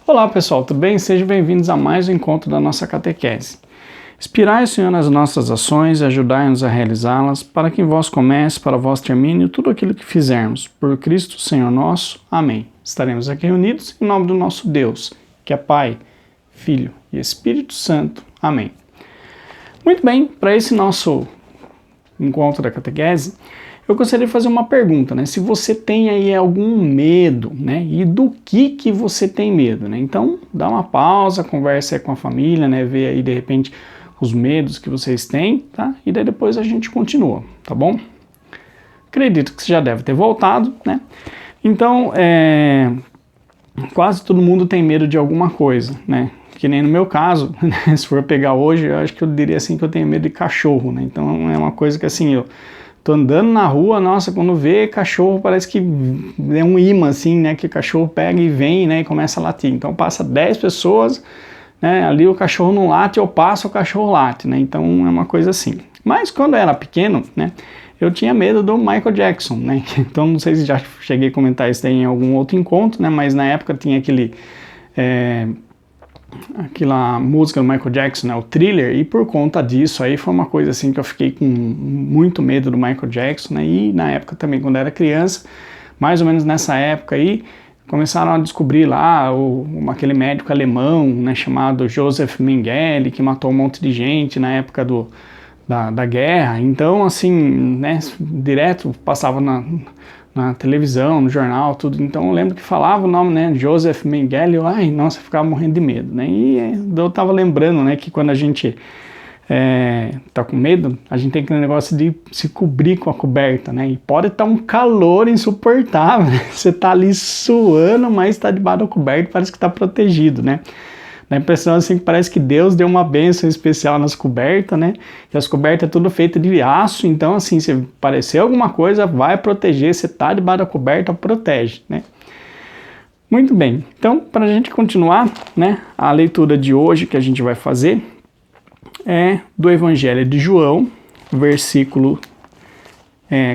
Olá pessoal, tudo bem? Sejam bem-vindos a mais um encontro da nossa catequese. Inspirai o Senhor nas nossas ações e ajudai-nos a realizá-las, para que em vós comece, para vós termine tudo aquilo que fizermos. Por Cristo Senhor nosso. Amém. Estaremos aqui reunidos em nome do nosso Deus, que é Pai, Filho e Espírito Santo. Amém. Muito bem, para esse nosso encontro da catequese, eu gostaria de fazer uma pergunta, né? Se você tem aí algum medo, né? E do que você tem medo, né? Então, dá uma pausa, conversa aí com a família, né? Vê aí, de repente, os medos que vocês têm, tá? E daí depois a gente continua, tá bom? Acredito que você já deve ter voltado, né? Então, quase todo mundo tem medo de alguma coisa, né? Que nem no meu caso, né? Se for pegar hoje, eu acho que eu diria assim que eu tenho medo de cachorro, né? Então, é uma coisa que assim, eu tô andando na rua, nossa, quando vê cachorro parece que é um imã assim, né, que o cachorro pega e vem, né, e começa a latir. Então passa 10 pessoas, né, ali o cachorro não late, eu passo, o cachorro late, né, então é uma coisa assim. Mas quando eu era pequeno, né, eu tinha medo do Michael Jackson, né, então não sei se já cheguei a comentar isso aí em algum outro encontro, né, mas na época tinha aquela música do Michael Jackson, né, o Thriller, e por conta disso aí foi uma coisa assim que eu fiquei com muito medo do Michael Jackson, né, e na época também quando eu era criança, mais ou menos nessa época aí, começaram a descobrir lá aquele médico alemão, né, chamado Joseph Mengele, que matou um monte de gente na época da guerra, então assim, né, direto passava na televisão, no jornal, tudo. Então eu lembro que falava o nome, né, Joseph Mengele, ai, nossa, eu ficava morrendo de medo, né, e eu tava lembrando, né, que quando a gente tá com medo, a gente tem aquele negócio de se cobrir com a coberta, né, e pode estar um calor insuportável, né? Você tá ali suando, mas tá debaixo da coberta, parece que tá protegido, né. Dá a impressão assim que parece que Deus deu uma bênção especial nas cobertas, né? E as cobertas é tudo feito de aço, então assim, se aparecer alguma coisa, vai proteger, você tá debaixo da coberta, protege, né? Muito bem, então para a gente continuar, né, a leitura de hoje que a gente vai fazer é do Evangelho de João,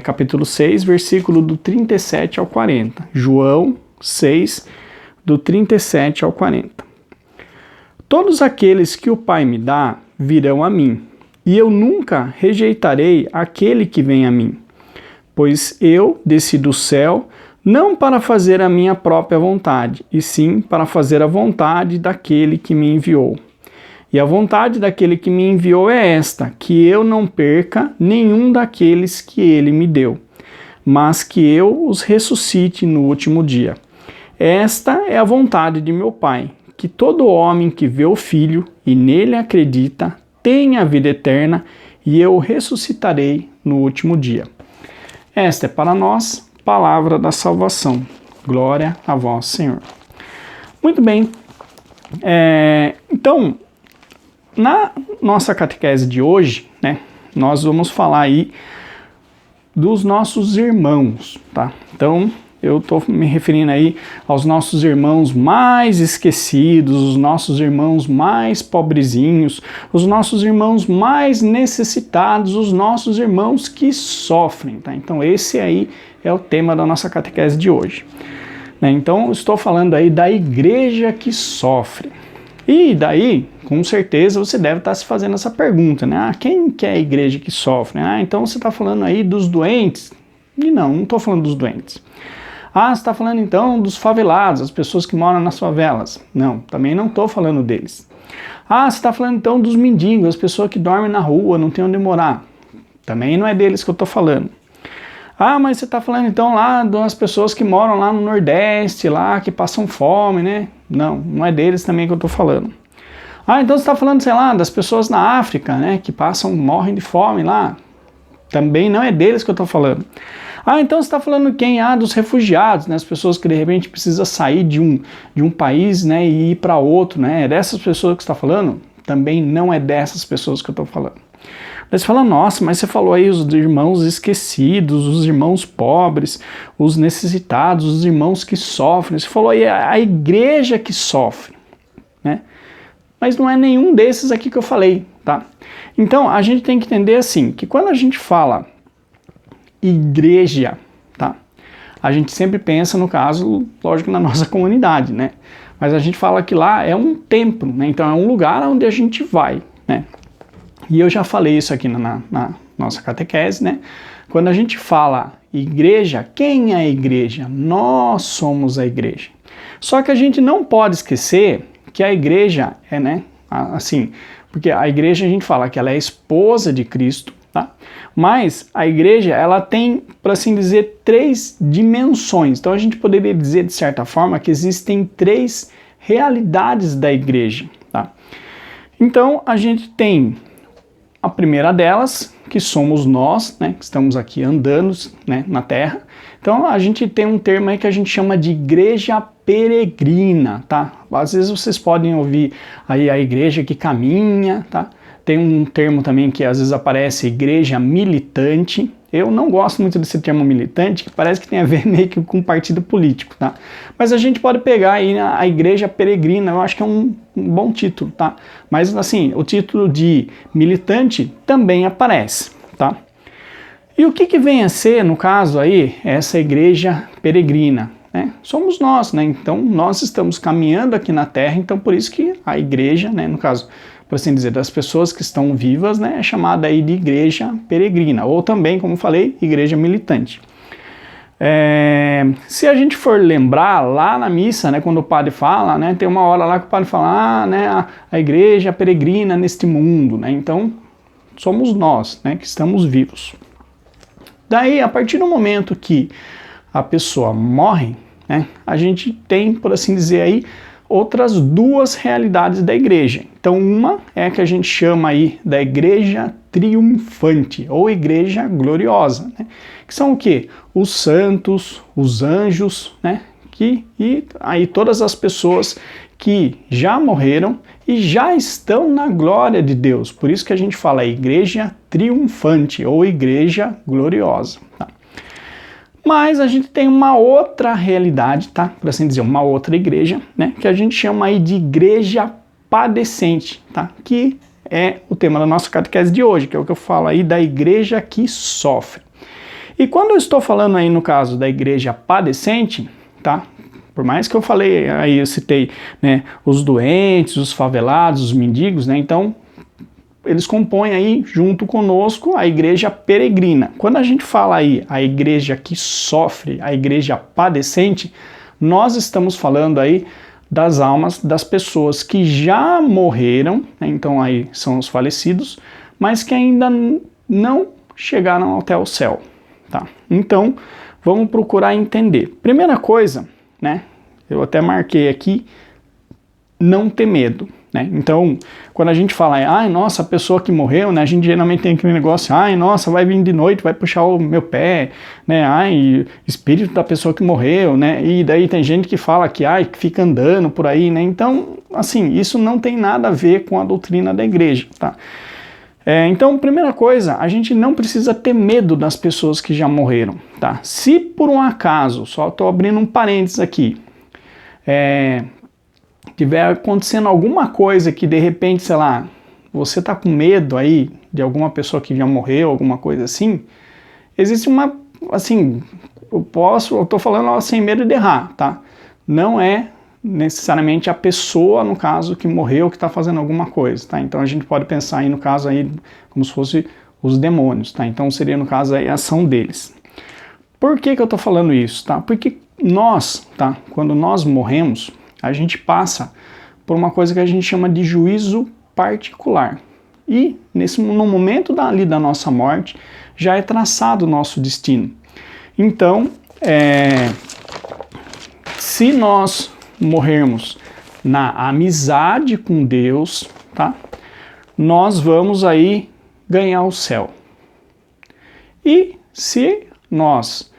capítulo 6, versículo do 37 ao 40. João 6, do 37 ao 40. Todos aqueles que o Pai me dá virão a mim, e eu nunca rejeitarei aquele que vem a mim, pois eu desci do céu não para fazer a minha própria vontade, e sim para fazer a vontade daquele que me enviou. E a vontade daquele que me enviou é esta, que eu não perca nenhum daqueles que ele me deu, mas que eu os ressuscite no último dia. Esta é a vontade de meu Pai, que todo homem que vê o Filho e nele acredita tenha a vida eterna, e eu o ressuscitarei no último dia. Esta é para nós palavra da salvação. Glória a vós, Senhor. Muito bem. Então, na nossa catequese de hoje, né, nós vamos falar aí dos nossos irmãos, tá? Então, eu estou me referindo aí aos nossos irmãos mais esquecidos, os nossos irmãos mais pobrezinhos, os nossos irmãos mais necessitados, os nossos irmãos que sofrem, tá? Então esse aí é o tema da nossa catequese de hoje, né? Então estou falando aí da igreja que sofre. E daí, com certeza, você deve estar se fazendo essa pergunta, né? Quem que é a igreja que sofre? Então você está falando aí dos doentes? E não estou falando dos doentes. Você está falando então dos favelados, as pessoas que moram nas favelas. Não, também não estou falando deles. Você está falando então dos mendigos, as pessoas que dormem na rua, não tem onde morar. Também não é deles que eu estou falando. Mas você está falando então lá das pessoas que moram lá no Nordeste, lá que passam fome, né? Não, não é deles também que eu estou falando. Então você está falando, sei lá, das pessoas na África, né? Que morrem de fome lá. Também não é deles que eu estou falando. Então você está falando quem? Dos refugiados, né? As pessoas que de repente precisam sair de um país, né, e ir para outro, né? É dessas pessoas que você está falando? Também não é dessas pessoas que eu estou falando. Daí você fala, nossa, mas você falou aí os irmãos esquecidos, os irmãos pobres, os necessitados, os irmãos que sofrem. Você falou aí a igreja que sofre, né? Mas não é nenhum desses aqui que eu falei, tá? Então a gente tem que entender assim, que quando a gente fala igreja, tá? A gente sempre pensa, no caso, lógico, na nossa comunidade, né? mas a gente fala que lá é um templo, né? Então é um lugar onde a gente vai, né? E eu já falei isso aqui na nossa catequese, né? Quando a gente fala igreja, quem é a igreja? Nós somos a igreja. Só que a gente não pode esquecer que a igreja é, né, assim, porque a igreja a gente fala que ela é a esposa de Cristo, tá? Mas a igreja, ela tem, por assim dizer, 3 dimensões. Então a gente poderia dizer, de certa forma, que existem 3 realidades da igreja, tá? Então a gente tem a primeira delas, que somos nós, né, que estamos aqui andando, né, na Terra. Então a gente tem um termo aí que a gente chama de igreja peregrina, tá? Às vezes vocês podem ouvir aí a igreja que caminha, tá? Tem um termo também que às vezes aparece, igreja militante. Eu não gosto muito desse termo militante, que parece que tem a ver meio que com partido político, tá? Mas a gente pode pegar aí a igreja peregrina, eu acho que é um bom título, tá? Mas assim, o título de militante também aparece, tá? E o que vem a ser, no caso aí, essa igreja peregrina? Né? Somos nós, né? Então nós estamos caminhando aqui na Terra, então por isso que a igreja, né, no caso, por assim dizer, das pessoas que estão vivas, né, é chamada aí de igreja peregrina, ou também, como falei, igreja militante. Se a gente for lembrar lá na missa, né, quando o padre fala, né, tem uma hora lá que o padre fala, né, a igreja peregrina neste mundo, né, então somos nós, né, que estamos vivos. Daí, a partir do momento que a pessoa morre, né, a gente tem, por assim dizer aí, outras 2 realidades da igreja. Então uma é a que a gente chama aí da igreja triunfante ou igreja gloriosa, né? Que são o quê? Os santos, os anjos, né? E aí todas as pessoas que já morreram e já estão na glória de Deus. Por isso que a gente fala igreja triunfante ou igreja gloriosa, tá? Mas a gente tem uma outra realidade, tá? Por assim dizer, uma outra igreja, né? Que a gente chama aí de igreja padecente, tá? Que é o tema da nossa catequese de hoje, que é o que eu falo aí da igreja que sofre. E quando eu estou falando aí no caso da igreja padecente, tá? Por mais que eu falei, aí eu citei, né, os doentes, os favelados, os mendigos, né? Então, eles compõem aí, junto conosco, a igreja peregrina. Quando a gente fala aí a igreja que sofre, a igreja padecente, nós estamos falando aí das almas das pessoas que já morreram, né? Então aí são os falecidos, mas que ainda não chegaram até o céu, tá? Então, vamos procurar entender. Primeira coisa, né? Eu até marquei aqui, não ter medo. Né? Então, quando a gente fala, ai, nossa, a pessoa que morreu, né, a gente geralmente tem aquele negócio, ai, nossa, vai vir de noite, vai puxar o meu pé, né, ai, espírito da pessoa que morreu, né, e daí tem gente que fala que, ai, que fica andando por aí, né, então, assim, isso não tem nada a ver com a doutrina da igreja, tá? Então, primeira coisa, a gente não precisa ter medo das pessoas que já morreram, tá? Se por um acaso, só estou abrindo um parênteses aqui, tiver acontecendo alguma coisa que de repente, sei lá, você tá com medo aí de alguma pessoa que já morreu, alguma coisa assim, existe uma, assim, eu tô falando sem medo de errar, tá? Não é necessariamente a pessoa, no caso, que morreu, que está fazendo alguma coisa, tá? Então a gente pode pensar aí no caso aí como se fosse os demônios, tá? Então seria no caso aí a ação deles. Por que eu tô falando isso, tá? Porque nós, tá? Quando nós morremos, a gente passa por uma coisa que a gente chama de juízo particular. E no momento ali da nossa morte, já é traçado o nosso destino. Então, se nós morrermos na amizade com Deus, tá? Nós vamos aí ganhar o céu. E se nós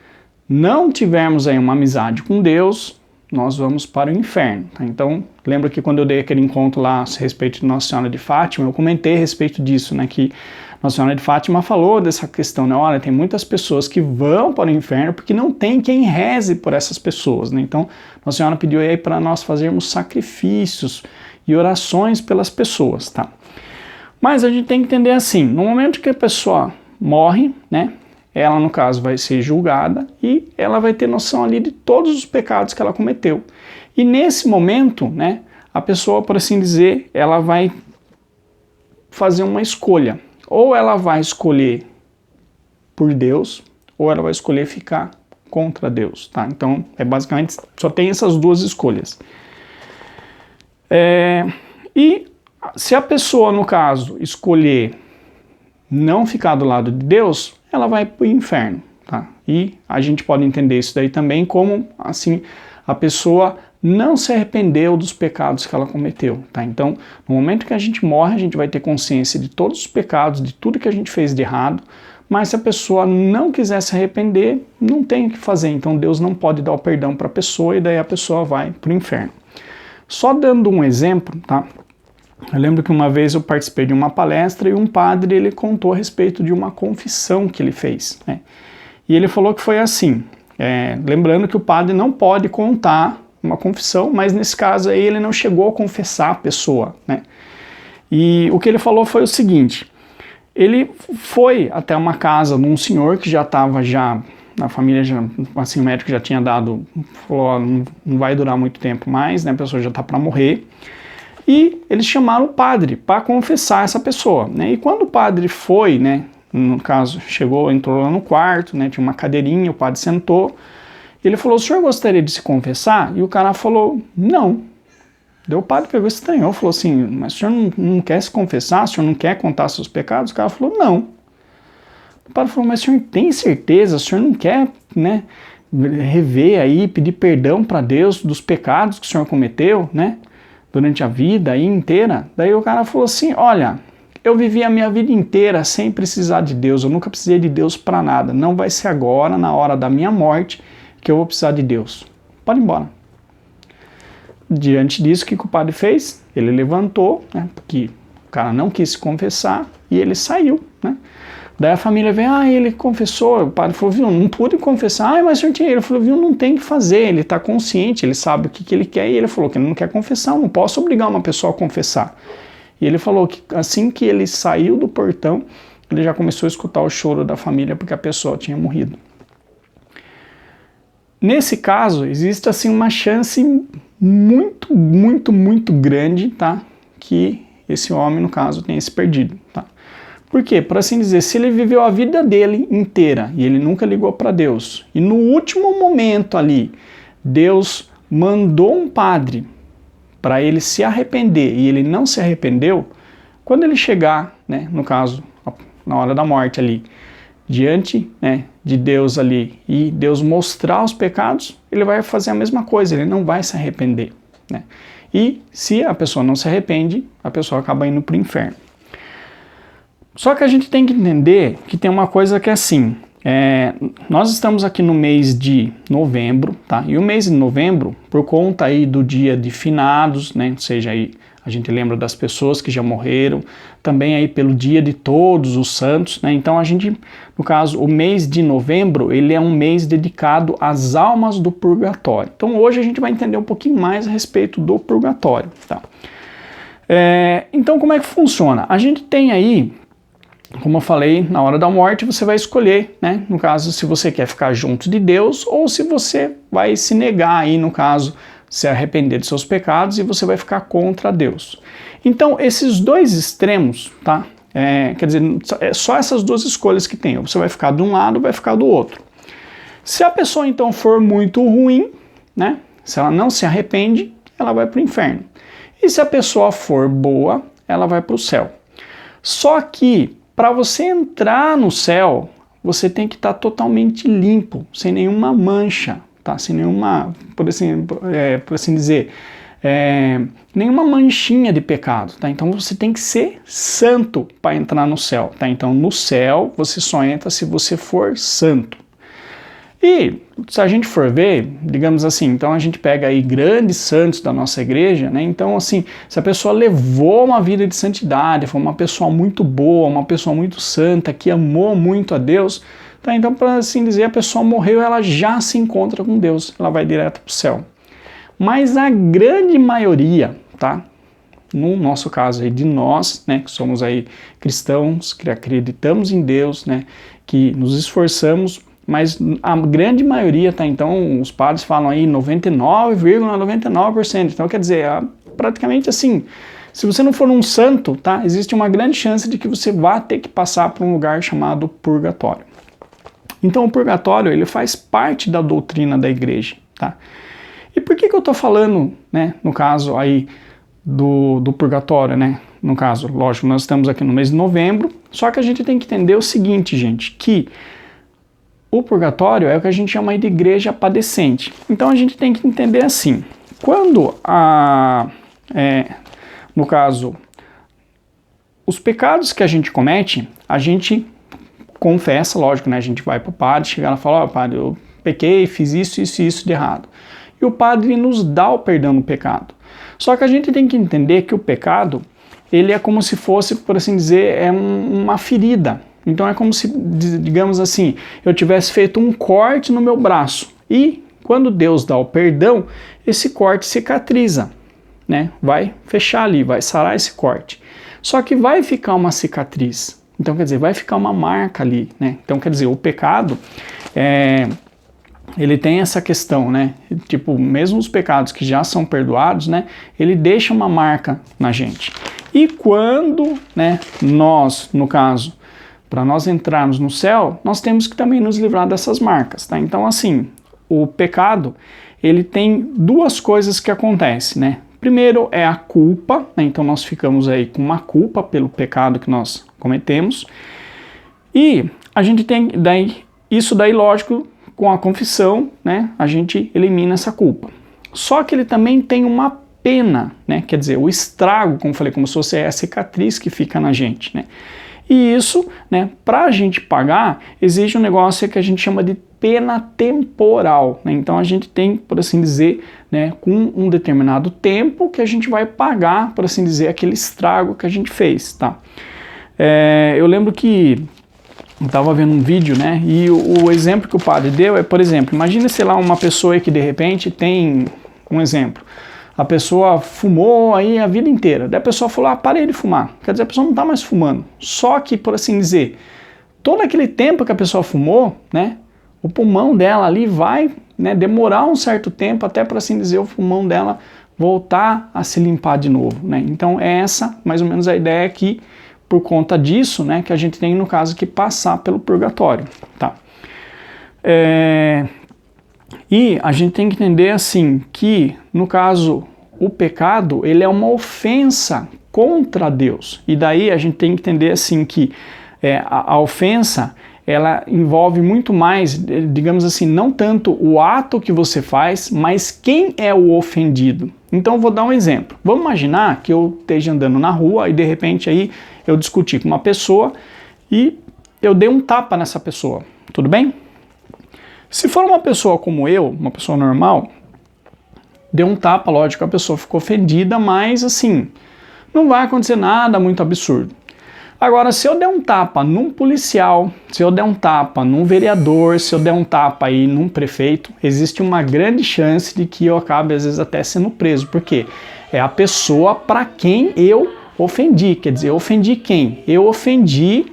não tivermos aí uma amizade com Deus, nós vamos para o inferno. Tá? Então, lembra que quando eu dei aquele encontro lá a respeito de Nossa Senhora de Fátima, eu comentei a respeito disso, né, que Nossa Senhora de Fátima falou dessa questão, né, olha, tem muitas pessoas que vão para o inferno porque não tem quem reze por essas pessoas, né, então Nossa Senhora pediu aí para nós fazermos sacrifícios e orações pelas pessoas, tá? Mas a gente tem que entender assim, no momento que a pessoa morre, né, ela, no caso, vai ser julgada e ela vai ter noção ali de todos os pecados que ela cometeu. E nesse momento, né, a pessoa, por assim dizer, ela vai fazer uma escolha. Ou ela vai escolher por Deus, ou ela vai escolher ficar contra Deus, tá? Então, basicamente, só tem essas duas escolhas. E se a pessoa, no caso, escolher não ficar do lado de Deus, ela vai para o inferno, tá? E a gente pode entender isso daí também como, assim, a pessoa não se arrependeu dos pecados que ela cometeu, tá? Então, no momento que a gente morre, a gente vai ter consciência de todos os pecados, de tudo que a gente fez de errado, mas se a pessoa não quiser se arrepender, não tem o que fazer. Então, Deus não pode dar o perdão para a pessoa e daí a pessoa vai para o inferno. Só dando um exemplo, tá? Eu lembro que uma vez eu participei de uma palestra e um padre, ele contou a respeito de uma confissão que ele fez, né? E ele falou que foi assim, lembrando que o padre não pode contar uma confissão, mas nesse caso aí ele não chegou a confessar a pessoa, né? E o que ele falou foi o seguinte: ele foi até uma casa de um senhor que já estava na família, assim, o médico já tinha dado, falou, ó, não vai durar muito tempo mais, né? A pessoa já está para morrer. E eles chamaram o padre para confessar essa pessoa, né? E quando o padre foi, né? No caso, entrou lá no quarto, né? Tinha uma cadeirinha, o padre sentou. Ele falou: o senhor gostaria de se confessar? E o cara falou: não. Daí o padre pegou e estranhou, falou assim: mas o senhor não quer se confessar? O senhor não quer contar seus pecados? O cara falou: não. O padre falou: mas o senhor tem certeza? O senhor não quer, né, rever aí, pedir perdão para Deus dos pecados que o senhor cometeu, né, durante a vida aí inteira? Daí o cara falou assim: olha, eu vivi a minha vida inteira sem precisar de Deus, eu nunca precisei de Deus para nada, não vai ser agora, na hora da minha morte, que eu vou precisar de Deus. Pode ir embora. Diante disso, o que o padre fez? Ele levantou, né, porque o cara não quis se confessar, e ele saiu, né? Daí a família veio: ele confessou. O padre falou: viu, não pude confessar. Mas o senhor tinha. Ele falou: viu, não tem o que fazer, ele está consciente, ele sabe o que ele quer, e ele falou que ele não quer confessar, não posso obrigar uma pessoa a confessar. E ele falou que assim que ele saiu do portão, ele já começou a escutar o choro da família porque a pessoa tinha morrido. Nesse caso, existe assim uma chance muito, muito, muito grande, tá, que esse homem, no caso, tenha se perdido, tá? Por quê? Por assim dizer, se ele viveu a vida dele inteira e ele nunca ligou para Deus, e no último momento ali, Deus mandou um padre para ele se arrepender e ele não se arrependeu, quando ele chegar, né, no caso, na hora da morte ali, diante, né, de Deus ali, e Deus mostrar os pecados, ele vai fazer a mesma coisa, ele não vai se arrepender, né? E se a pessoa não se arrepende, a pessoa acaba indo para o inferno. Só que a gente tem que entender que tem uma coisa que é assim, nós estamos aqui no mês de novembro, tá? E o mês de novembro, por conta aí do dia de finados, né? Ou seja, aí a gente lembra das pessoas que já morreram, também aí pelo dia de todos os santos, né? Então a gente, no caso, o mês de novembro, ele é um mês dedicado às almas do purgatório. Então hoje a gente vai entender um pouquinho mais a respeito do purgatório, tá? Então como é que funciona? A gente tem aí, como eu falei, na hora da morte você vai escolher, né? No caso, se você quer ficar junto de Deus ou se você vai se negar aí, no caso, se arrepender de seus pecados e você vai ficar contra Deus. Então, esses dois extremos, tá? Quer dizer, é só essas duas escolhas que tem. Você vai ficar de um lado ou vai ficar do outro. Se a pessoa, então, for muito ruim, né? Se ela não se arrepende, ela vai para o inferno. E se a pessoa for boa, ela vai para o céu. Só que, para você entrar no céu, você tem que estar totalmente limpo, sem nenhuma mancha, tá? Sem nenhuma, por assim dizer, nenhuma manchinha de pecado, tá? Então você tem que ser santo para entrar no céu, tá? Então no céu você só entra se você for santo. E se a gente for ver, digamos assim, então a gente pega aí grandes santos da nossa igreja, né? Então assim, se a pessoa levou uma vida de santidade, foi uma pessoa muito boa, uma pessoa muito santa, que amou muito a Deus, tá? Então, para assim dizer, a pessoa morreu, ela já se encontra com Deus, ela vai direto para o céu. Mas a grande maioria, tá? No nosso caso aí de nós, né, que somos aí cristãos, que acreditamos em Deus, né, que nos esforçamos, mas a grande maioria, tá? Então, os padres falam aí 99,99%. Então, quer dizer, praticamente assim, se você não for um santo, tá? Existe uma grande chance de que você vá ter que passar por um lugar chamado purgatório. Então, o purgatório, ele faz parte da doutrina da igreja, tá? E por que eu estou falando, né, no caso aí do purgatório, né? No caso, lógico, nós estamos aqui no mês de novembro, só que a gente tem que entender o seguinte, gente, que o purgatório é o que a gente chama aí de igreja padecente. Então, a gente tem que entender assim, quando no caso, os pecados que a gente comete, a gente confessa, lógico, né? A gente vai para o padre, chega lá e fala, ó, padre, eu pequei, fiz isso, isso e isso de errado. E o padre nos dá o perdão do pecado. Só que a gente tem que entender que o pecado, ele é como se fosse, por assim dizer, uma ferida. Então é como se, digamos assim, eu tivesse feito um corte no meu braço. E quando Deus dá o perdão, esse corte cicatriza, né? Vai fechar ali, vai sarar esse corte. Só que vai ficar uma cicatriz. Então, quer dizer, vai ficar uma marca ali, né? Então, quer dizer, o pecado, ele tem essa questão, né? Tipo, mesmo os pecados que já são perdoados, né? Ele deixa uma marca na gente. E quando, né, nós, no caso, para nós entrarmos no céu, nós temos que também nos livrar dessas marcas, tá? Então, assim, o pecado, ele tem duas coisas que acontecem, né? Primeiro é a culpa, né? Então nós ficamos aí com uma culpa pelo pecado que nós cometemos. E a gente tem isso daí, lógico, com a confissão, né? A gente elimina essa culpa. Só que ele também tem uma pena, né? Quer dizer, o estrago, como eu falei, como se fosse a cicatriz que fica na gente, né? E isso, né, para a gente pagar, exige um negócio que a gente chama de pena temporal, né? Então a gente tem, por assim dizer, né, com um determinado tempo que a gente vai pagar, por assim dizer, aquele estrago que a gente fez, tá? Eu lembro que eu estava vendo um vídeo, né, e o exemplo que o padre deu é, por exemplo, imagina, sei lá, uma pessoa aí que de repente tem, um exemplo, a pessoa fumou aí a vida inteira, daí a pessoa falou, parei de fumar, quer dizer, a pessoa não está mais fumando, só que, por assim dizer, todo aquele tempo que a pessoa fumou, né, o pulmão dela ali vai, né, demorar um certo tempo até, por assim dizer, o pulmão dela voltar a se limpar de novo, né, então é essa mais ou menos a ideia aqui, por conta disso, né, que a gente tem, no caso, que passar pelo purgatório, tá? E a gente tem que entender, assim, que, no caso, o pecado, ele é uma ofensa contra Deus. E daí a gente tem que entender, assim, que a ofensa, ela envolve muito mais, digamos assim, não tanto o ato que você faz, mas quem é o ofendido. Então eu vou dar um exemplo. Vamos imaginar que eu esteja andando na rua e de repente aí eu discuti com uma pessoa e eu dei um tapa nessa pessoa. Tudo bem? Se for uma pessoa como eu, uma pessoa normal, deu um tapa, lógico, a pessoa ficou ofendida, mas assim, não vai acontecer nada muito absurdo. Agora, se eu der um tapa num policial, se eu der um tapa num vereador, se eu der um tapa aí num prefeito, existe uma grande chance de que eu acabe, às vezes, até sendo preso. Por quê? É a pessoa para quem eu ofendi. Quer dizer, eu ofendi quem? Eu ofendi,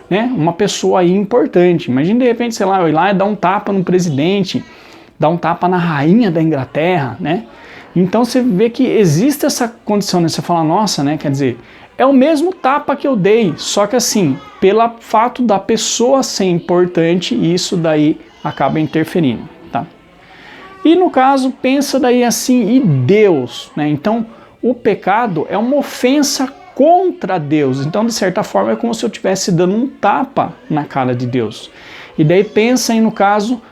né, uma pessoa aí importante. Imagina, de repente, sei lá, eu ir lá e dar um tapa no presidente, dar um tapa na rainha da Inglaterra, né? Então, você vê que existe essa condição, né? Você fala, nossa, né? Quer dizer, é o mesmo tapa que eu dei, só que assim, pelo fato da pessoa ser importante, isso daí acaba interferindo, tá? E no caso, pensa daí assim, e Deus, né? Então, o pecado é uma ofensa contra Deus. Então, de certa forma, é como se eu estivesse dando um tapa na cara de Deus. E daí pensa aí no caso,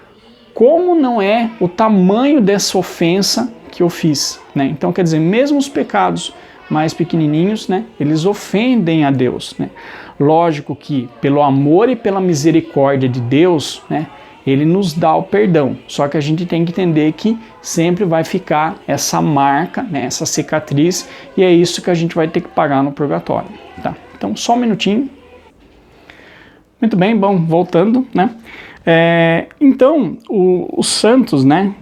como não é o tamanho dessa ofensa que eu fiz, né? Então, quer dizer, mesmo os pecados mais pequenininhos, né, eles ofendem a Deus, né? Lógico que pelo amor e pela misericórdia de Deus, né, ele nos dá o perdão. Só que a gente tem que entender que sempre vai ficar essa marca, né, essa cicatriz, e é isso que a gente vai ter que pagar no purgatório, tá? Então, só um minutinho. Muito bem, bom, voltando, né? Então, os santos, né,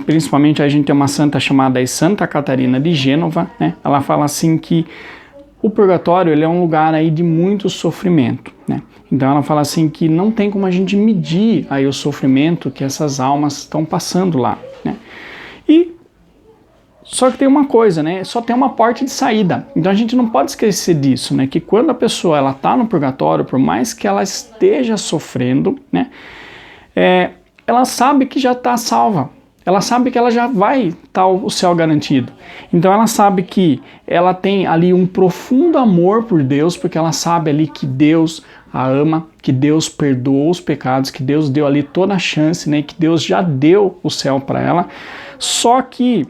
principalmente a gente tem uma santa chamada Santa Catarina de Gênova, né, ela fala assim que o purgatório ele é um lugar aí de muito sofrimento, né? Então ela fala assim que não tem como a gente medir aí o sofrimento que essas almas estão passando lá, né? E só que tem uma coisa, né? Só tem uma porta de saída. Então a gente não pode esquecer disso, né? Que quando a pessoa ela está no purgatório, por mais que ela esteja sofrendo, né? Ela sabe que já está salva. Ela sabe que ela já vai estar o céu garantido. Então ela sabe que ela tem ali um profundo amor por Deus, porque ela sabe ali que Deus a ama, que Deus perdoou os pecados, que Deus deu ali toda a chance, né? Que Deus já deu o céu para ela. Só que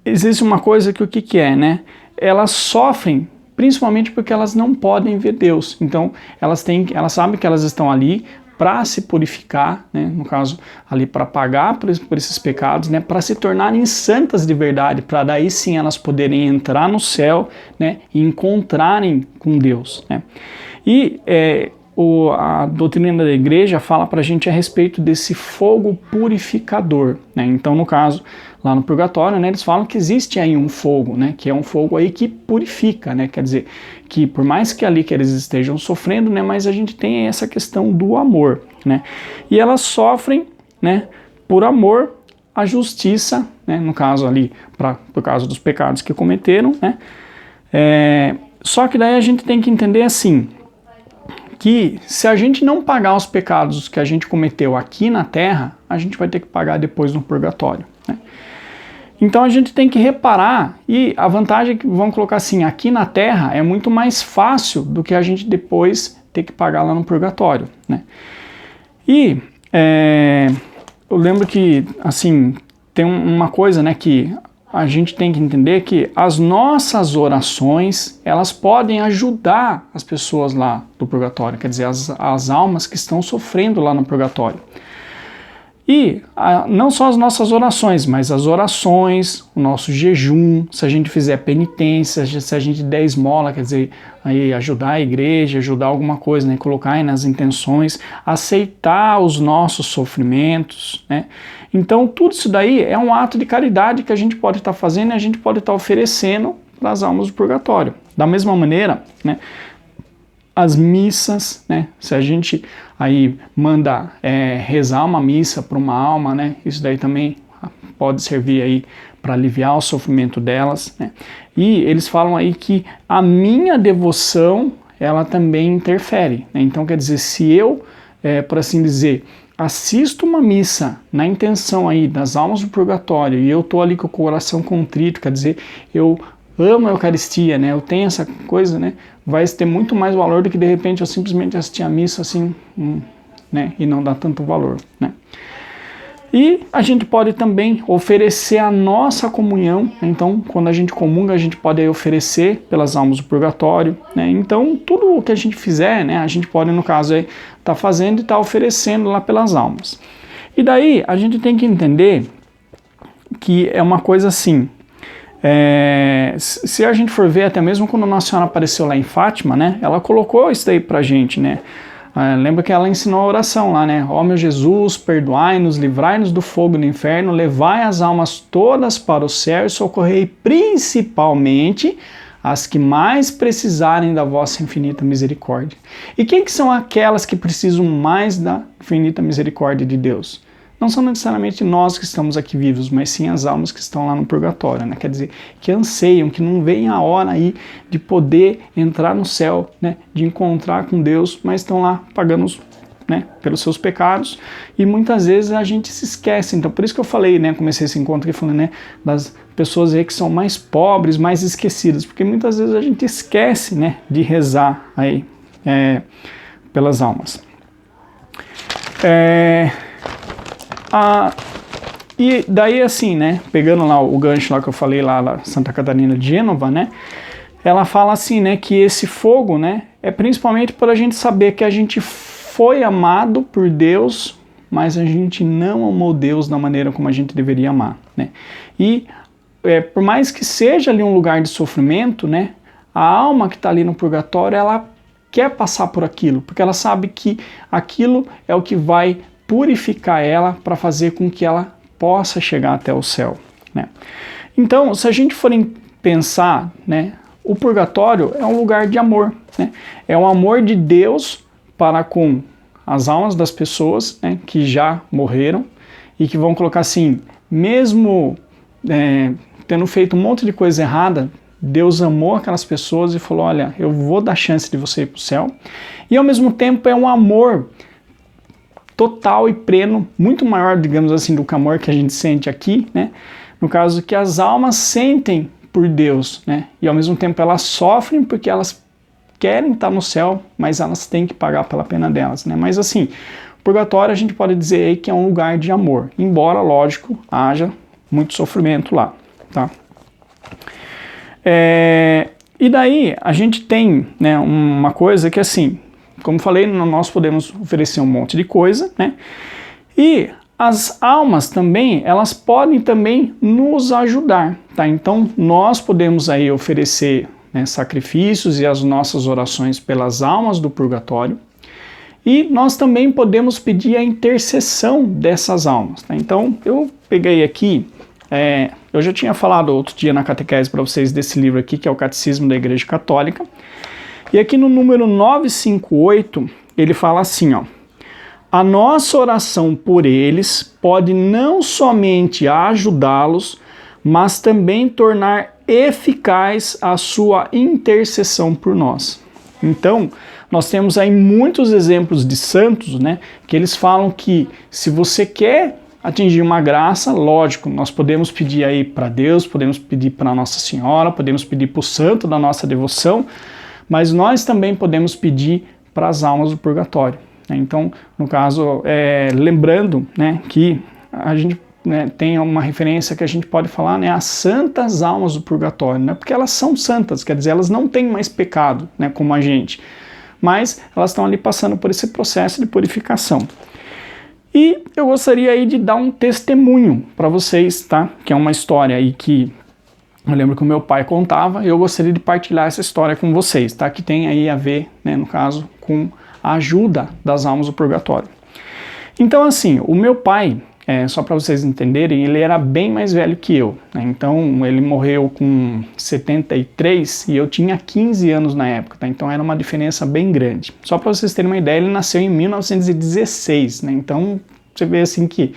existe uma coisa que o que é, né? Elas sofrem principalmente porque elas não podem ver Deus. Então elas sabem que elas estão ali para se purificar, né? No caso ali para pagar por esses pecados, né? Para se tornarem santas de verdade, para daí sim elas poderem entrar no céu, né? E encontrarem com Deus, né? E a doutrina da igreja fala para a gente a respeito desse fogo purificador, né? Então, no caso, lá no purgatório, né, eles falam que existe aí um fogo, né, que é um fogo aí que purifica, né, quer dizer, que por mais que ali que eles estejam sofrendo, né, mas a gente tem essa questão do amor, né, e elas sofrem, né, por amor à justiça, né, no caso ali, por causa dos pecados que cometeram, né, só que daí a gente tem que entender assim, que se a gente não pagar os pecados que a gente cometeu aqui na Terra, a gente vai ter que pagar depois no purgatório, né? Então a gente tem que reparar, e a vantagem é que, vamos colocar assim, aqui na Terra é muito mais fácil do que a gente depois ter que pagar lá no purgatório, né? E eu lembro que, assim, tem uma coisa, né, que a gente tem que entender que as nossas orações, elas podem ajudar as pessoas lá do purgatório, quer dizer, as almas que estão sofrendo lá no purgatório. E não só as nossas orações, mas as orações, o nosso jejum, se a gente fizer penitência, se a gente der esmola, quer dizer, aí ajudar a igreja, ajudar alguma coisa, né, colocar aí nas intenções, aceitar os nossos sofrimentos, né? Então tudo isso daí é um ato de caridade que a gente pode estar fazendo e a gente pode estar oferecendo para as almas do purgatório. Da mesma maneira, né, as missas, né? Se a gente aí manda rezar uma missa para uma alma, né? Isso daí também pode servir aí para aliviar o sofrimento delas, né? E eles falam aí que a minha devoção, ela também interfere, né? Então quer dizer, se eu, por assim dizer, assisto uma missa na intenção aí das almas do purgatório e eu tô ali com o coração contrito, quer dizer, eu amo a Eucaristia, né? Eu tenho essa coisa, né? Vai ter muito mais valor do que de repente eu simplesmente assistir a missa assim, né? E não dar tanto valor, né? E a gente pode também oferecer a nossa comunhão, né? Então quando a gente comunga a gente pode aí oferecer pelas almas do purgatório, né? Então tudo o que a gente fizer, né? A gente pode no caso aí tá fazendo e tá oferecendo lá pelas almas. E daí a gente tem que entender que é uma coisa assim, se a gente for ver, até mesmo quando Nossa Senhora apareceu lá em Fátima, né, ela colocou isso daí pra gente, né? Lembra que ela ensinou a oração lá, né? Ó meu Jesus, perdoai-nos, livrai-nos do fogo do inferno, levai as almas todas para o céu e socorrei principalmente as que mais precisarem da vossa infinita misericórdia. E quem que são aquelas que precisam mais da infinita misericórdia de Deus? Não são necessariamente nós que estamos aqui vivos, mas sim as almas que estão lá no purgatório, né? Quer dizer, que anseiam, que não vem a hora aí de poder entrar no céu, né? De encontrar com Deus, mas estão lá pagando, né, pelos seus pecados, e muitas vezes a gente se esquece. Então por isso que eu falei, né, comecei esse encontro aqui falando, né, das pessoas aí que são mais pobres, mais esquecidas, porque muitas vezes a gente esquece, né, de rezar aí pelas almas. E daí assim, né, pegando lá o gancho lá que eu falei lá Santa Catarina de Gênova, né, ela fala assim, né, que esse fogo, né, é principalmente para a gente saber que a gente foi amado por Deus, mas a gente não amou Deus da maneira como a gente deveria amar, né, e por mais que seja ali um lugar de sofrimento, né, a alma que está ali no purgatório, ela quer passar por aquilo, porque ela sabe que aquilo é o que vai purificar ela para fazer com que ela possa chegar até o céu, né? Então, se a gente for pensar, né, o purgatório é um lugar de amor, né? É um amor de Deus para com as almas das pessoas, né, que já morreram e que vão colocar assim, mesmo tendo feito um monte de coisa errada, Deus amou aquelas pessoas e falou, olha, eu vou dar chance de você ir para o céu. E ao mesmo tempo é um amor total e pleno, muito maior, digamos assim, do que o amor que a gente sente aqui, né? No caso que as almas sentem por Deus, né? E ao mesmo tempo elas sofrem porque elas querem estar no céu, mas elas têm que pagar pela pena delas, né? Mas assim, purgatório a gente pode dizer aí que é um lugar de amor, embora, lógico, haja muito sofrimento lá, tá? E daí a gente tem, né, uma coisa que assim, como falei, nós podemos oferecer um monte de coisa, né? E as almas também, elas podem também nos ajudar, tá? Então nós podemos aí oferecer, né, sacrifícios e as nossas orações pelas almas do purgatório. E nós também podemos pedir a intercessão dessas almas, tá? Então eu peguei aqui, eu já tinha falado outro dia na catequese para vocês desse livro aqui, que é o Catecismo da Igreja Católica. E aqui no número 958, ele fala assim, ó: a nossa oração por eles pode não somente ajudá-los, mas também tornar eficaz a sua intercessão por nós. Então, nós temos aí muitos exemplos de santos, né, que eles falam que se você quer atingir uma graça, lógico, nós podemos pedir aí para Deus, podemos pedir para Nossa Senhora, podemos pedir para o santo da nossa devoção, mas nós também podemos pedir para as almas do purgatório. Então, no caso, lembrando, né, que a gente, né, tem uma referência que a gente pode falar, né, as santas almas do purgatório, né, porque elas são santas, quer dizer, elas não têm mais pecado, né, como a gente, mas elas estão ali passando por esse processo de purificação. E eu gostaria aí de dar um testemunho para vocês, tá, que é uma história aí que eu lembro que o meu pai contava e eu gostaria de partilhar essa história com vocês, tá, que tem aí a ver, né, no caso, com a ajuda das almas do purgatório. Então, assim, o meu pai, só para vocês entenderem, ele era bem mais velho que eu, né? Então ele morreu com 73 e eu tinha 15 anos na época, tá? Então era uma diferença bem grande. Só para vocês terem uma ideia, ele nasceu em 1916, né? Então você vê assim que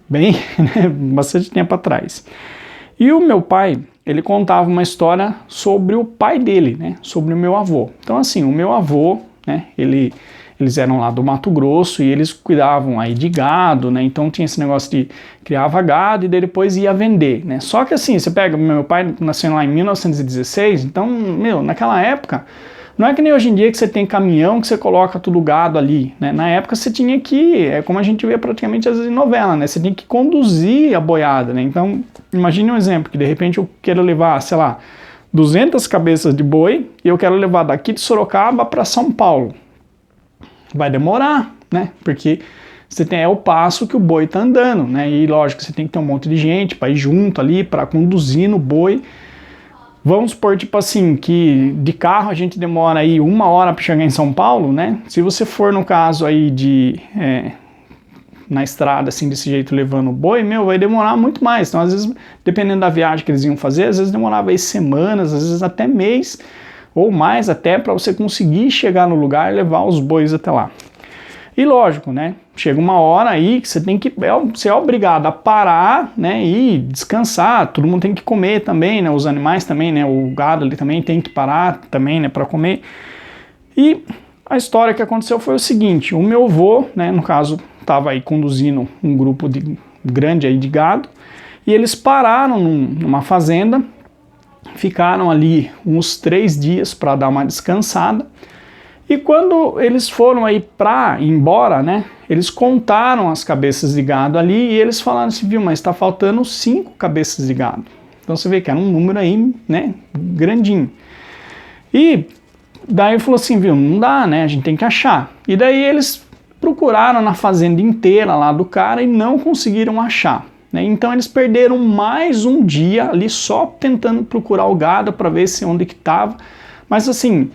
bem, né, bastante tempo atrás. E o meu pai, ele contava uma história sobre o pai dele, né? Sobre o meu avô. Então assim, o meu avô, né, eles eram lá do Mato Grosso e eles cuidavam aí de gado, né? Então tinha esse negócio de criava gado e depois ia vender, né? Só que assim, você pega, meu pai nasceu lá em 1916, então, naquela época, não é que nem hoje em dia que você tem caminhão que você coloca tudo gado ali, né? Na época você tinha que, como a gente vê praticamente às vezes em novela, né? Você tinha que conduzir a boiada, né? Então, imagine um exemplo, que de repente eu quero levar, sei lá, 200 cabeças de boi e eu quero levar daqui de Sorocaba para São Paulo. Vai demorar, né? Porque você tem o passo que o boi está andando, né? E lógico, você tem que ter um monte de gente para ir junto ali, para conduzir no boi. Vamos supor, tipo assim, que de carro a gente demora aí 1 hora para chegar em São Paulo, né? Se você for no caso aí de na estrada, assim, desse jeito, levando o boi, vai demorar muito mais. Então, às vezes, dependendo da viagem que eles iam fazer, às vezes demorava aí semanas, às vezes até mês, ou mais até, para você conseguir chegar no lugar e levar os bois até lá. E lógico, né, chega uma hora aí que você tem que, você é obrigado a parar, né, e descansar, todo mundo tem que comer também, né, os animais também, né, o gado ali também tem que parar também, né, para comer. E a história que aconteceu foi o seguinte: o meu avô, né, no caso, estava aí conduzindo um grupo grande aí de gado, e eles pararam numa fazenda, ficaram ali uns 3 dias para dar uma descansada, e quando eles foram aí para ir embora, né, eles contaram as cabeças de gado ali, e eles falaram assim, viu, mas está faltando 5 cabeças de gado. Então você vê que era um número aí, né, grandinho. E daí falou assim, viu, não dá, né, a gente tem que achar. E daí eles procuraram na fazenda inteira lá do cara e não conseguiram achar, né? Então eles perderam mais um dia ali só tentando procurar o gado para ver se onde que estava. Mas assim,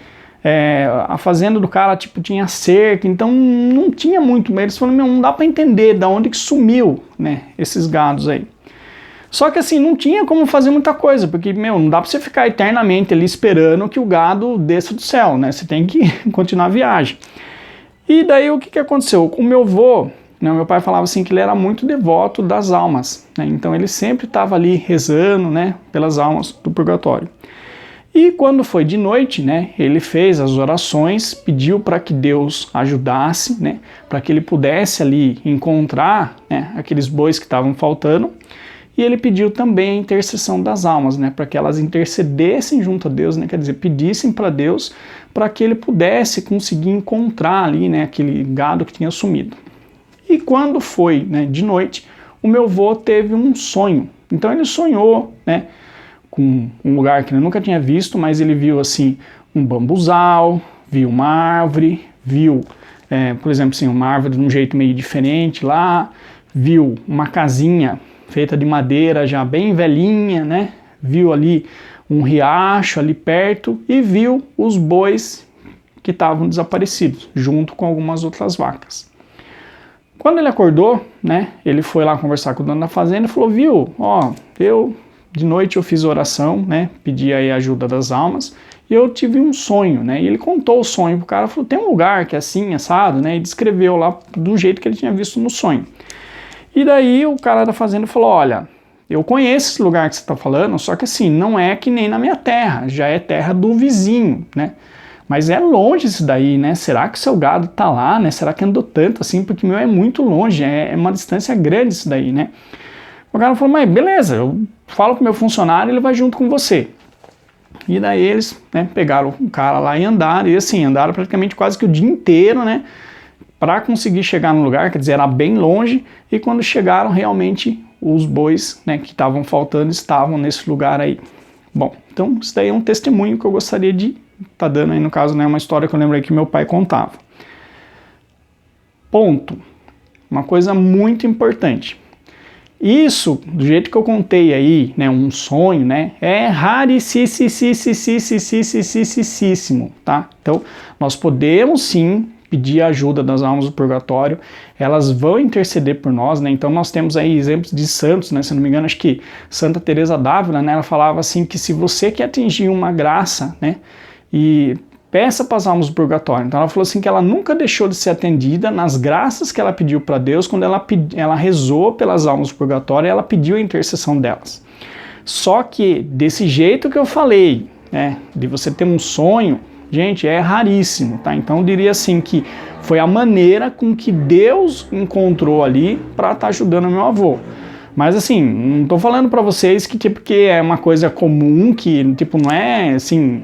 a fazenda do cara tipo tinha cerca, então não tinha muito. Eles falaram, não dá para entender de onde que sumiu, né, esses gados aí. Só que assim, não tinha como fazer muita coisa, porque, não dá para você ficar eternamente ali esperando que o gado desça do céu, né? Você tem que continuar a viagem. E daí o que aconteceu? Com o meu avô, né, meu pai falava assim que ele era muito devoto das almas, né? Então ele sempre estava ali rezando, né, pelas almas do purgatório. E quando foi de noite, né, ele fez as orações, pediu para que Deus ajudasse, né, para que ele pudesse ali encontrar, né, aqueles bois que estavam faltando. E ele pediu também a intercessão das almas, né, para que elas intercedessem junto a Deus, né, quer dizer, pedissem para Deus para que ele pudesse conseguir encontrar ali, né, aquele gado que tinha sumido. E quando foi, né, de noite, o meu avô teve um sonho. Então ele sonhou, né, com um lugar que ele nunca tinha visto, mas ele viu assim um bambuzal, viu uma árvore, viu, por exemplo, assim, uma árvore de um jeito meio diferente lá, viu uma casinha feita de madeira já bem velhinha, né? Viu ali um riacho ali perto e viu os bois que estavam desaparecidos, junto com algumas outras vacas. Quando ele acordou, né, ele foi lá conversar com o dono da fazenda e falou, viu, de noite eu fiz oração, né, pedi aí a ajuda das almas, e eu tive um sonho, né, e ele contou o sonho pro cara, falou, tem um lugar que é assim, assado, né, e descreveu lá do jeito que ele tinha visto no sonho. E daí o cara da fazenda falou, olha, eu conheço esse lugar que você está falando, só que assim, não é que nem na minha terra, já é terra do vizinho, né, mas é longe isso daí, né, será que o seu gado tá lá, né, será que andou tanto assim, porque meu é muito longe, é uma distância grande isso daí, né. O cara falou, mas beleza, eu falo com o meu funcionário, ele vai junto com você. E daí eles, né, pegaram o cara lá e andaram, e assim, andaram praticamente quase que o dia inteiro, né, para conseguir chegar no lugar, quer dizer, era bem longe, e quando chegaram, realmente, os bois, né, que estavam faltando, estavam nesse lugar aí. Bom, então isso daí é um testemunho que eu gostaria de estar dando aí, no caso, né, uma história que eu lembrei que meu pai contava. Ponto. Uma coisa muito importante. Isso, do jeito que eu contei aí, né, um sonho, né, é raríssimo, tá? Então, nós podemos sim pedir a ajuda das almas do purgatório, elas vão interceder por nós, né? Então nós temos aí exemplos de santos, né? Se não me engano, acho que Santa Teresa d'Ávila, né, ela falava assim que se você quer atingir uma graça, né, e peça para as almas do purgatório. Então ela falou assim que ela nunca deixou de ser atendida nas graças que ela pediu para Deus, quando ela rezou pelas almas do purgatório, ela pediu a intercessão delas. Só que desse jeito que eu falei, né, de você ter um sonho, gente, é raríssimo, tá? Então eu diria assim que foi a maneira com que Deus encontrou ali para estar ajudando meu avô. Mas assim, não tô falando para vocês que tipo que é uma coisa comum, que tipo não é assim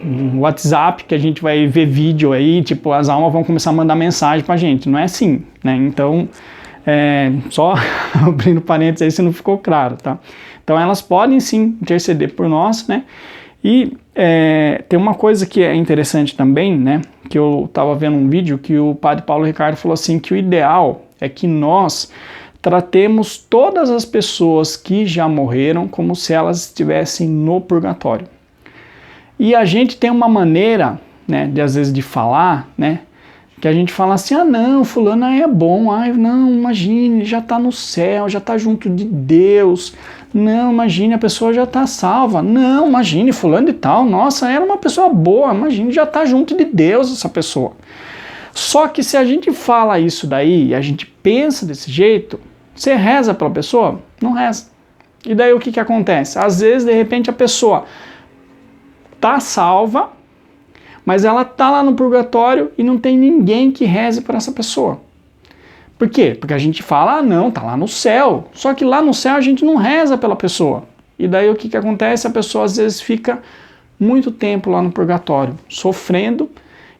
no WhatsApp que a gente vai ver vídeo aí, tipo, as almas vão começar a mandar mensagem pra gente, não é assim, né? Então, só abrindo parênteses aí se não ficou claro, tá? Então elas podem sim interceder por nós, né? E tem uma coisa que é interessante também, né? Que eu tava vendo um vídeo que o padre Paulo Ricardo falou assim, que o ideal é que nós tratemos todas as pessoas que já morreram como se elas estivessem no purgatório. E a gente tem uma maneira, né, de às vezes de falar, né, que a gente fala assim, ah não, fulano é bom, não, imagine, já está no céu, já está junto de Deus, não, imagine, a pessoa já está salva, não, imagine, fulano de tal, nossa, era uma pessoa boa, imagine, já está junto de Deus essa pessoa. Só que se a gente fala isso daí, a gente pensa desse jeito, você reza pela pessoa? Não reza. E daí o que acontece? Às vezes, de repente, a pessoa está salva, mas ela está lá no purgatório e não tem ninguém que reze para essa pessoa. Por quê? Porque a gente fala, ah não, tá lá no céu. Só que lá no céu a gente não reza pela pessoa. E daí o que acontece? A pessoa às vezes fica muito tempo lá no purgatório, sofrendo,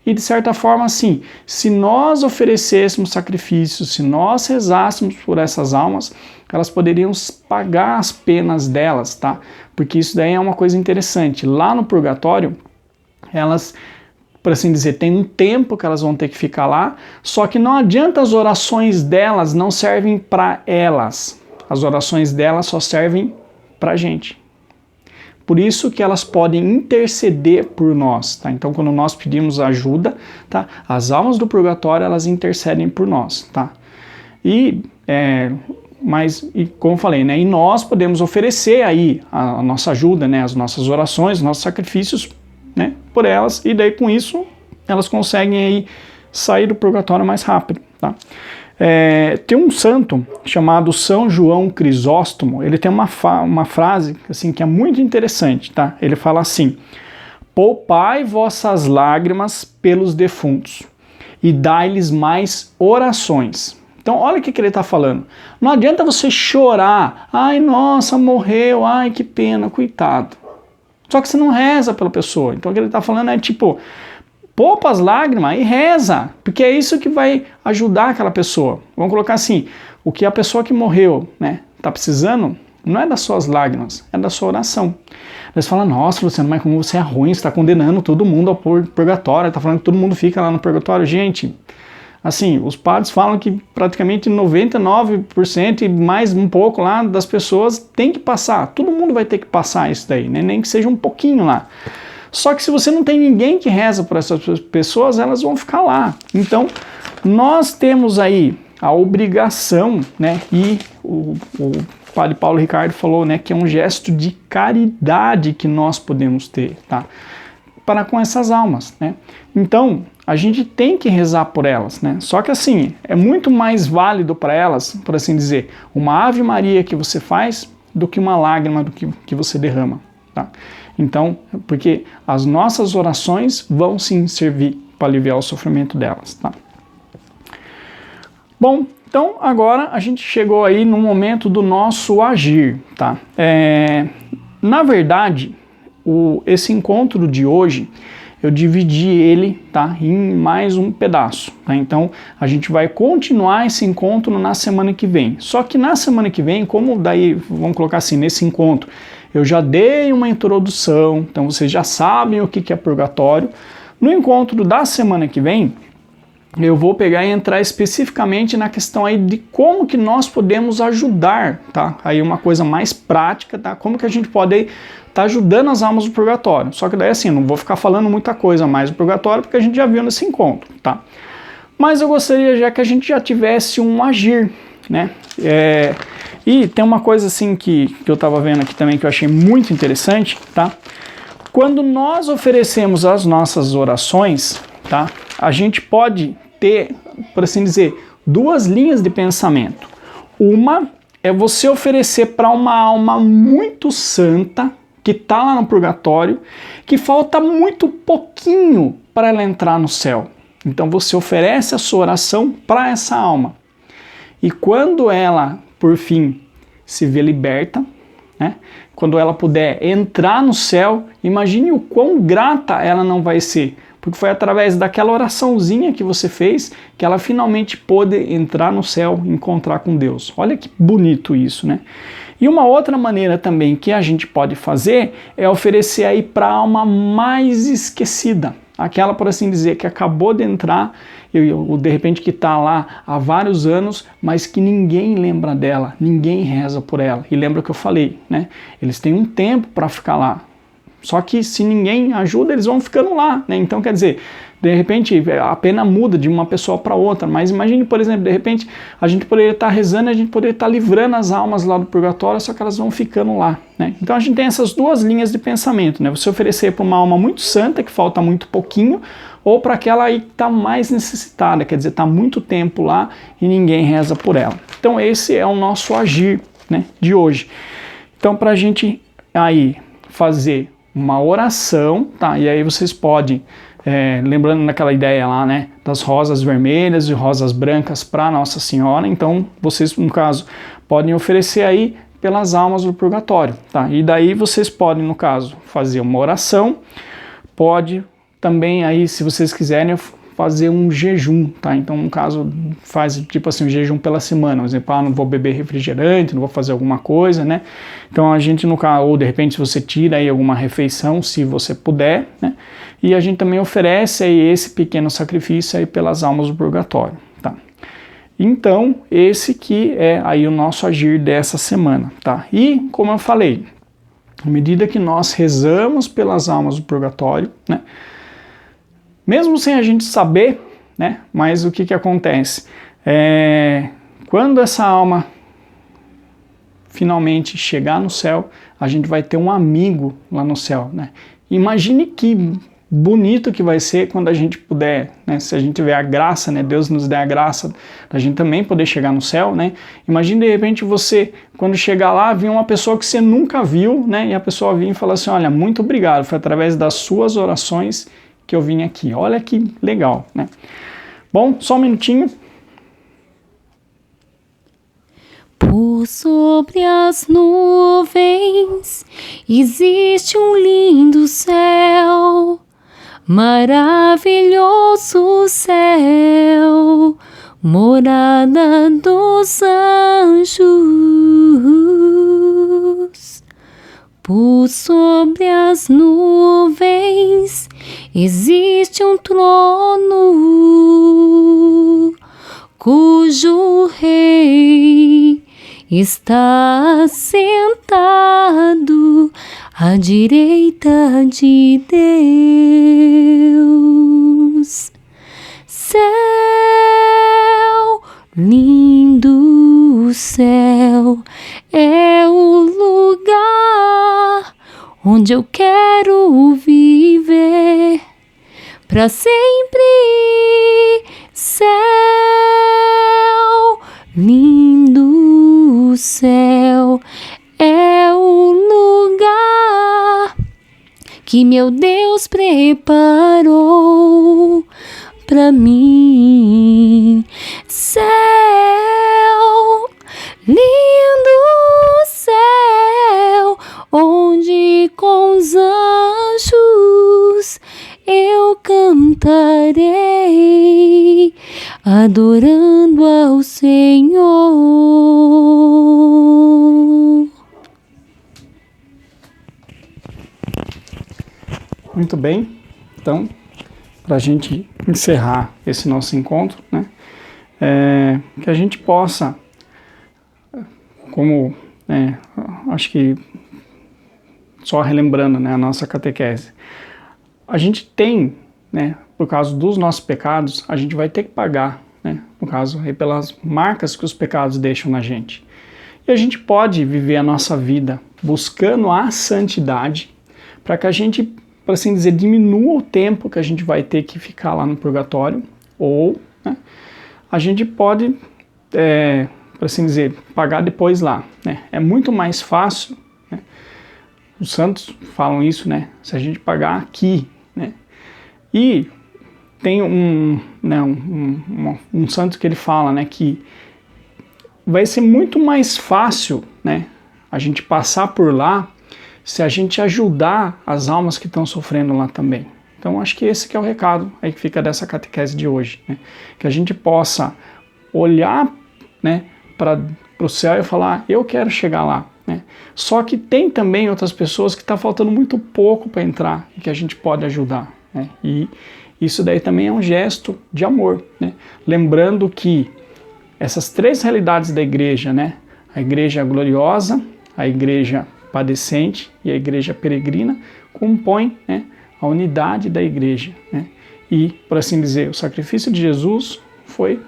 e de certa forma assim, se nós oferecêssemos sacrifícios, se nós rezássemos por essas almas, elas poderiam pagar as penas delas, tá? Porque isso daí é uma coisa interessante. Lá no purgatório, elas, por assim dizer, tem um tempo que elas vão ter que ficar lá, só que não adianta, as orações delas não servem para elas. As orações delas só servem para a gente. Por isso que elas podem interceder por nós, tá? Então, quando nós pedimos ajuda, tá? As almas do purgatório, elas intercedem por nós, tá? E mas, e como eu falei, né, e nós podemos oferecer aí a nossa ajuda, né, as nossas orações, nossos sacrifícios, né, por elas, e daí com isso elas conseguem aí sair do purgatório mais rápido, tá? Tem um santo chamado São João Crisóstomo, ele tem uma frase assim, que é muito interessante, tá? Ele fala assim: poupai vossas lágrimas pelos defuntos e dai-lhes mais orações. Então olha o que ele está falando. Não adianta você chorar, ai nossa, morreu, ai que pena, coitado. Só que você não reza pela pessoa. Então o que ele está falando é tipo, poupa as lágrimas e reza, porque é isso que vai ajudar aquela pessoa. Vamos colocar assim, o que a pessoa que morreu, né, está precisando não é das suas lágrimas, é da sua oração. Eles falam, nossa, Luciano, mas como você é ruim, você está condenando todo mundo ao purgatório, está falando que todo mundo fica lá no purgatório. Gente, assim, os padres falam que praticamente 99% e mais um pouco lá das pessoas tem que passar, todo mundo vai ter que passar isso daí, né? Nem que seja um pouquinho lá. Só que se você não tem ninguém que reza por essas pessoas, elas vão ficar lá. Então, nós temos aí a obrigação, né, e o padre Paulo Ricardo falou, né, que é um gesto de caridade que nós podemos ter, tá? Para com essas almas, né? Então, a gente tem que rezar por elas, né? Só que assim, é muito mais válido para elas, por assim dizer, uma Ave Maria que você faz do que uma lágrima do que você derrama, tá? Então, porque as nossas orações vão sim servir para aliviar o sofrimento delas, tá? Bom, então agora a gente chegou aí no momento do nosso agir, tá? Na verdade, esse encontro de hoje, eu dividi ele, tá, em mais um pedaço, tá? Então a gente vai continuar esse encontro na semana que vem. Só que na semana que vem, como daí, vamos colocar assim, nesse encontro, eu já dei uma introdução, então vocês já sabem o que é purgatório. No encontro da semana que vem, eu vou pegar e entrar especificamente na questão aí de como que nós podemos ajudar, tá? Aí uma coisa mais prática, tá? Como que a gente pode estar ajudando as almas do purgatório. Só que daí assim, não vou ficar falando muita coisa mais do purgatório, porque a gente já viu nesse encontro, tá? Mas eu gostaria já que a gente já tivesse um agir, né? E tem uma coisa assim que eu estava vendo aqui também que eu achei muito interessante, tá? Quando nós oferecemos as nossas orações, tá? A gente pode ter, por assim dizer, duas linhas de pensamento. Uma é você oferecer para uma alma muito santa, que está lá no purgatório, que falta muito pouquinho para ela entrar no céu. Então você oferece a sua oração para essa alma. E quando ela, por fim, se vê liberta, né? Quando ela puder entrar no céu, imagine o quão grata ela não vai ser, porque foi através daquela oraçãozinha que você fez que ela finalmente pôde entrar no céu e encontrar com Deus. Olha que bonito isso, né? E uma outra maneira também que a gente pode fazer é oferecer aí para a alma mais esquecida, aquela, por assim dizer, que acabou de entrar, de repente que está lá há vários anos, mas que ninguém lembra dela, ninguém reza por ela. E lembra o que eu falei, né? Eles têm um tempo para ficar lá. Só que se ninguém ajuda, eles vão ficando lá, né? Então, quer dizer, de repente a pena muda de uma pessoa para outra, mas imagine, por exemplo, de repente a gente poderia estar rezando, a gente poderia estar livrando as almas lá do purgatório, só que elas vão ficando lá, né? Então a gente tem essas duas linhas de pensamento, né? Você oferecer para uma alma muito santa, que falta muito pouquinho, ou para aquela aí que está mais necessitada, quer dizer, está muito tempo lá e ninguém reza por ela. Então esse é o nosso agir, né, de hoje. Então para a gente aí fazer uma oração, tá? E aí vocês podem, lembrando daquela ideia lá, né, das rosas vermelhas e rosas brancas para Nossa Senhora, então vocês, no caso, podem oferecer aí pelas almas do purgatório, tá? E daí vocês podem, no caso, fazer uma oração, pode também aí, se vocês quiserem, fazer um jejum, tá? Então, no caso, faz tipo assim, um jejum pela semana, por exemplo, não vou beber refrigerante, não vou fazer alguma coisa, né? Então a gente, no caso, ou de repente se você tira aí alguma refeição, se você puder, né? E a gente também oferece aí esse pequeno sacrifício aí pelas almas do purgatório, tá? Então, esse que é aí o nosso agir dessa semana, tá? E, como eu falei, à medida que nós rezamos pelas almas do purgatório, né? Mesmo sem a gente saber, né? Mas o que acontece? Quando essa alma finalmente chegar no céu, a gente vai ter um amigo lá no céu, né? Imagine que bonito que vai ser quando a gente puder, né? Se a gente tiver a graça, né? Deus nos dê a graça da gente também poder chegar no céu, né? Imagine de repente você, quando chegar lá, vir uma pessoa que você nunca viu, né? E a pessoa vir e falar assim, olha, muito obrigado, foi através das suas orações que eu vim aqui. Olha que legal, né? Bom, só um minutinho. Por sobre as nuvens existe um lindo céu, maravilhoso céu, morada dos anjos. Por sobre as nuvens existe um trono, cujo rei está sentado à direita de Deus. Céu, lindo céu, é o lugar onde eu quero viver para sempre. Céu, lindo céu, é o lugar que meu Deus preparou para mim. Céu, lindo céu, onde com os anjos eu cantarei, adorando ao Senhor. Muito bem, então, para a gente encerrar esse nosso encontro, né, que a gente possa, como, acho que, só relembrando, né, a nossa catequese, a gente tem, né, por causa dos nossos pecados, a gente vai ter que pagar, né, no caso, aí, pelas marcas que os pecados deixam na gente. E a gente pode viver a nossa vida buscando a santidade para que a gente, por assim dizer, diminua o tempo que a gente vai ter que ficar lá no purgatório, ou, né, a gente pode, por assim dizer, pagar depois lá, né. É muito mais fácil, né, os santos falam isso, né, se a gente pagar aqui, né. E tem um santo que ele fala, né, que vai ser muito mais fácil, né, a gente passar por lá se a gente ajudar as almas que estão sofrendo lá também. Então acho que esse que é o recado aí que fica dessa catequese de hoje, né, que a gente possa olhar, né, para o céu e falar, eu quero chegar lá, né. Só que tem também outras pessoas que está faltando muito pouco para entrar e que a gente pode ajudar, né, e isso daí também é um gesto de amor, né, lembrando que essas três realidades da igreja, né, a igreja gloriosa, a igreja padecente e a igreja peregrina, compõem, né, a unidade da igreja, né, e, por assim dizer, o sacrifício de Jesus foi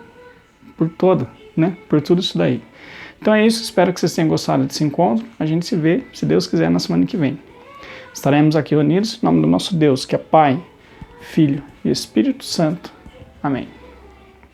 por todo, né, por tudo isso daí. Então é isso, espero que vocês tenham gostado desse encontro. A gente se vê, se Deus quiser, na semana que vem. Estaremos aqui reunidos em nome do nosso Deus, que é Pai, Filho e Espírito Santo. Amém.